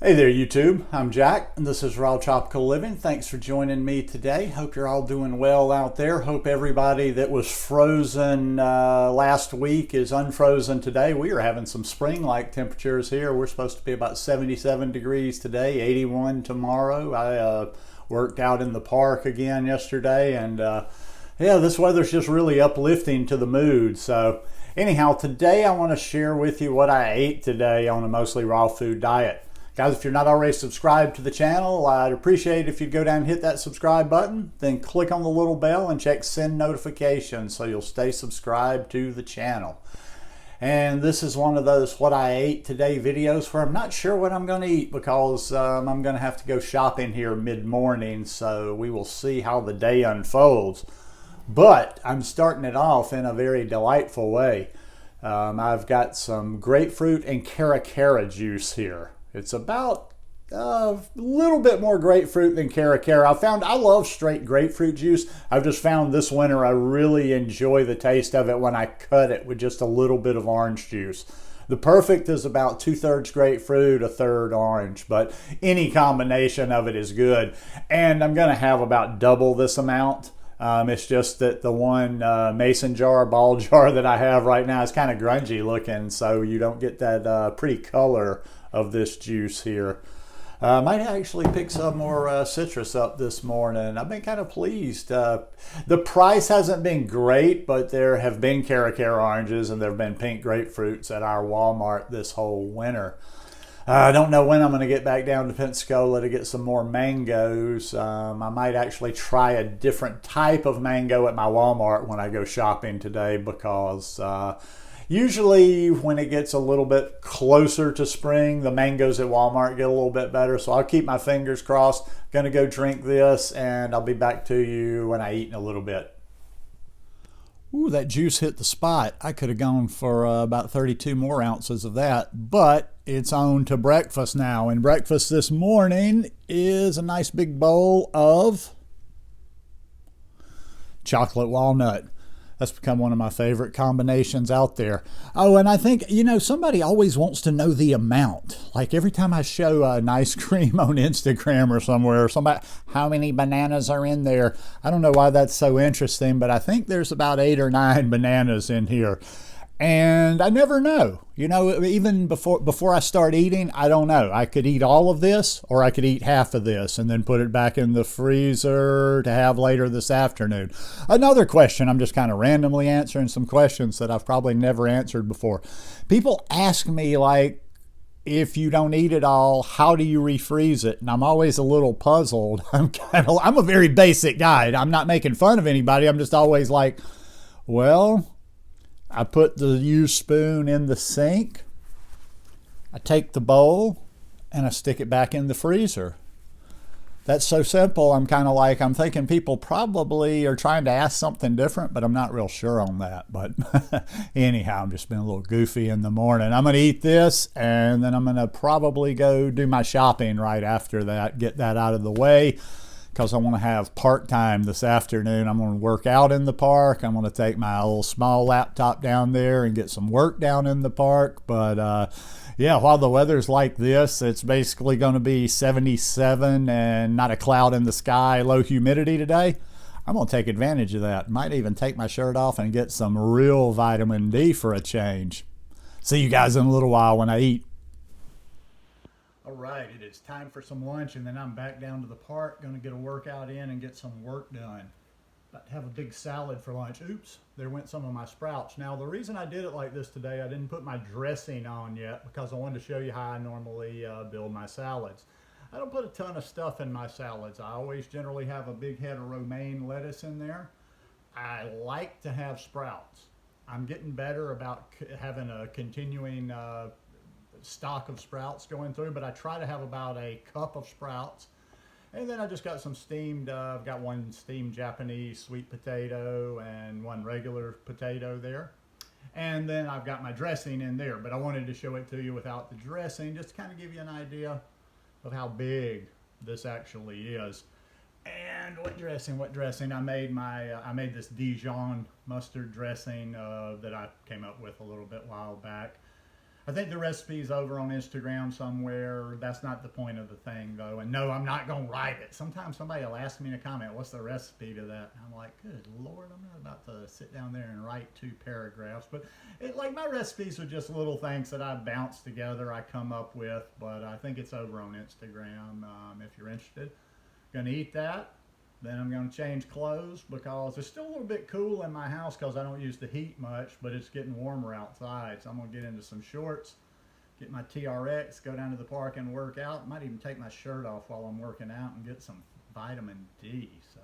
Hey there YouTube, I'm Jack and this is Raw Tropical Living. Thanks for joining me today. Hope you're all doing well out there. Hope everybody that was frozen last week is unfrozen today. We are having some spring-like temperatures here. We're supposed to be about 77 degrees today, 81 tomorrow. I worked out in the park again yesterday and yeah, this weather's just really uplifting to the mood. So anyhow, today I want to share with you what I ate today on a mostly raw food diet. Guys, if you're not already subscribed to the channel, I'd appreciate if you'd go down and hit that subscribe button, then click on the little bell and check send notifications so you'll stay subscribed to the channel. And this is one of those what I ate today videos where I'm not sure what I'm going to eat because I'm going to have to go shopping here mid-morning, so we will see how the day unfolds. But I'm starting it off in a very delightful way. I've got some grapefruit and cara juice here. It's about a little bit more grapefruit than cara. I love straight grapefruit juice. I've just found this winter I really enjoy the taste of it when I cut it with just a little bit of orange juice. The perfect is about 2/3 grapefruit, 1/3 orange, but any combination of it is good. And I'm going to have about double this amount. It's just that the one mason jar, ball jar that I have right now is kind of grungy looking, so you don't get that pretty color of this juice here. Might actually pick some more citrus up this morning. I've been kind of pleased. The price hasn't been great, but there have been cara oranges and there have been pink grapefruits at our Walmart this whole winter. I don't know when I'm going to get back down to Pensacola to get some more mangoes. I might actually try a different type of mango at my Walmart when I go shopping today because usually when it gets a little bit closer to spring, the mangoes at Walmart get a little bit better. So I'll keep my fingers crossed. Going to go drink this and I'll be back to you when I eat in a little bit. Ooh, that juice hit the spot. I could have gone for about 32 more ounces of that, but it's on to breakfast now. And breakfast this morning is a nice big bowl of chocolate walnut. That's become one of my favorite combinations out there. Oh, and I think, somebody always wants to know the amount. Like every time I show an ice cream on Instagram or somewhere, somebody, how many bananas are in there? I don't know why that's so interesting, but I think there's about 8 or 9 bananas in here. And I never know. Even before I start eating, I don't know. I could eat all of this or I could eat half of this and then put it back in the freezer to have later this afternoon. Another question, I'm just kind of randomly answering some questions that I've probably never answered before. People ask me, like, if you don't eat it all, how do you refreeze it? And I'm always a little puzzled. I'm a very basic guy. I'm not making fun of anybody. I'm just always like, well, I put the used spoon in the sink, I take the bowl, and I stick it back in the freezer. That's so simple. I'm thinking people probably are trying to ask something different, but I'm not real sure on that. But anyhow, I'm just being a little goofy in the morning. I'm going to eat this, and then I'm going to probably go do my shopping right after that, get that out of the way, because I want to have park time this afternoon. I'm going to work out in the park. I'm going to take my little small laptop down there and get some work down in the park. But yeah, while the weather's like this, it's basically going to be 77 and not a cloud in the sky, low humidity today. I'm going to take advantage of that. Might even take my shirt off and get some real vitamin D for a change. See you guys in a little while when I eat. All right, it is time for some lunch, and then I'm back down to the park, going to get a workout in and get some work done. About to have a big salad for lunch. Oops, there went some of my sprouts. Now, the reason I did it like this today, I didn't put my dressing on yet because I wanted to show you how I normally build my salads. I don't put a ton of stuff in my salads. I always generally have a big head of romaine lettuce in there. I like to have sprouts. I'm getting better about having a continuing stock of sprouts going through, but I try to have about a cup of sprouts. And then I just got some steamed, I've got one steamed Japanese sweet potato and one regular potato there. And then I've got my dressing in there, but I wanted to show it to you without the dressing, just to kind of give you an idea of how big this actually is. And what dressing? I made this Dijon mustard dressing that I came up with a little bit while back. I think the recipe's over on Instagram somewhere. That's not the point of the thing, though. And no, I'm not going to write it. Sometimes somebody will ask me in a comment, what's the recipe to that? And I'm like, good Lord, I'm not about to sit down there and write 2 paragraphs. But like my recipes are just little things that I bounce together, I come up with. But I think it's over on Instagram if you're interested. Going to eat that. Then I'm going to change clothes because it's still a little bit cool in my house because I don't use the heat much, but it's getting warmer outside. So I'm going to get into some shorts, get my TRX, go down to the park and work out. Might even take my shirt off while I'm working out and get some vitamin D. So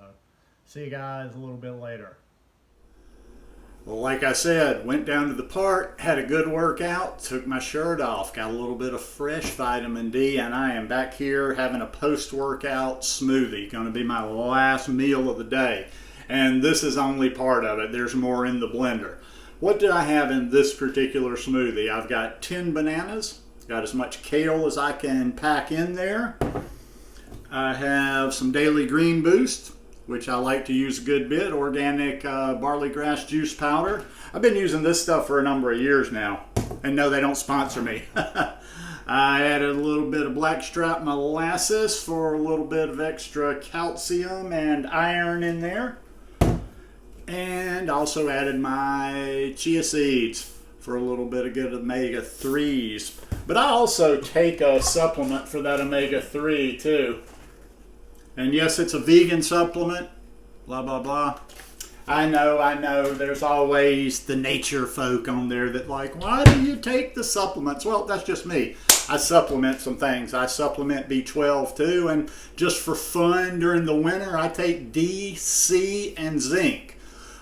see you guys a little bit later. Well, like I said, went down to the park, had a good workout, took my shirt off, got a little bit of fresh vitamin D, and I am back here having a post-workout smoothie. Going to be my last meal of the day. And this is only part of it. There's more in the blender. What did I have in this particular smoothie? I've got 10 bananas, got as much kale as I can pack in there. I have some Daily Green Boost, which I like to use a good bit, organic barley grass juice powder. I've been using this stuff for a number of years now, and no, they don't sponsor me. I added a little bit of blackstrap molasses for a little bit of extra calcium and iron in there, and also added my chia seeds for a little bit of good omega-3s. But I also take a supplement for that omega-3 too. And yes, it's a vegan supplement, blah, blah, blah. I know, there's always the nature folk on there that like, why do you take the supplements? Well, that's just me. I supplement some things. I supplement B12 too, and just for fun during the winter, I take D, C, and zinc.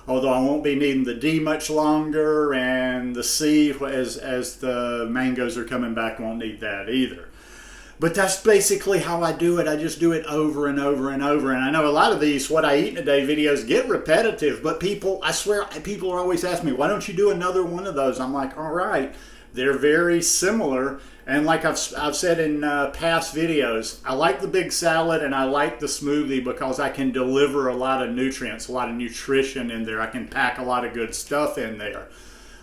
Although I won't be needing the D much longer, and the C, as the mangoes are coming back, won't need that either. But that's basically how I do it. I just do it over and over and over. And I know a lot of these What I Eat in a Day videos get repetitive, but people, I swear, people are always asking me, why don't you do another one of those? I'm like, all right, they're very similar. And like I've said in past videos, I like the big salad and I like the smoothie because I can deliver a lot of nutrients, a lot of nutrition in there. I can pack a lot of good stuff in there.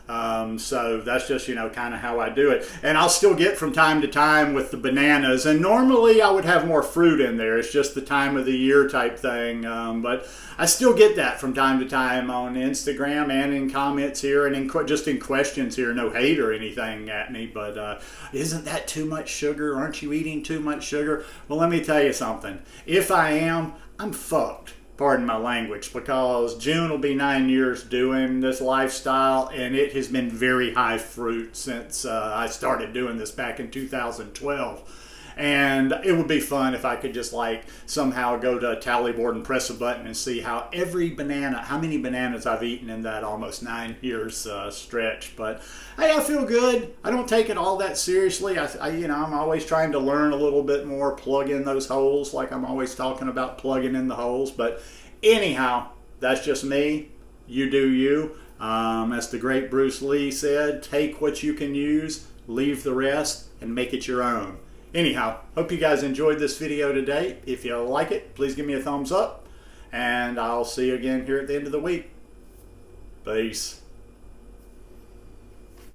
So that's just, kind of how I do it. And I'll still get from time to time with the bananas. And normally I would have more fruit in there. It's just the time of the year type thing. But I still get that from time to time on Instagram and in comments here and just in questions here. No hate or anything at me. But isn't that too much sugar? Aren't you eating too much sugar? Well, let me tell you something. If I am, I'm fucked. Pardon my language, because June will be 9 years doing this lifestyle, and it has been very high fruit since I started doing this back in 2012. And it would be fun if I could just somehow go to a tally board and press a button and see how many bananas I've eaten in that almost 9 years stretch. But hey, I feel good. I don't take it all that seriously. I'm always trying to learn a little bit more, plug in those holes, like I'm always talking about plugging in the holes. But anyhow, that's just me. You do you. As the great Bruce Lee said, take what you can use, leave the rest, and make it your own. Anyhow, hope you guys enjoyed this video today. If you like it, please give me a thumbs up, and I'll see you again here at the end of the week. Peace.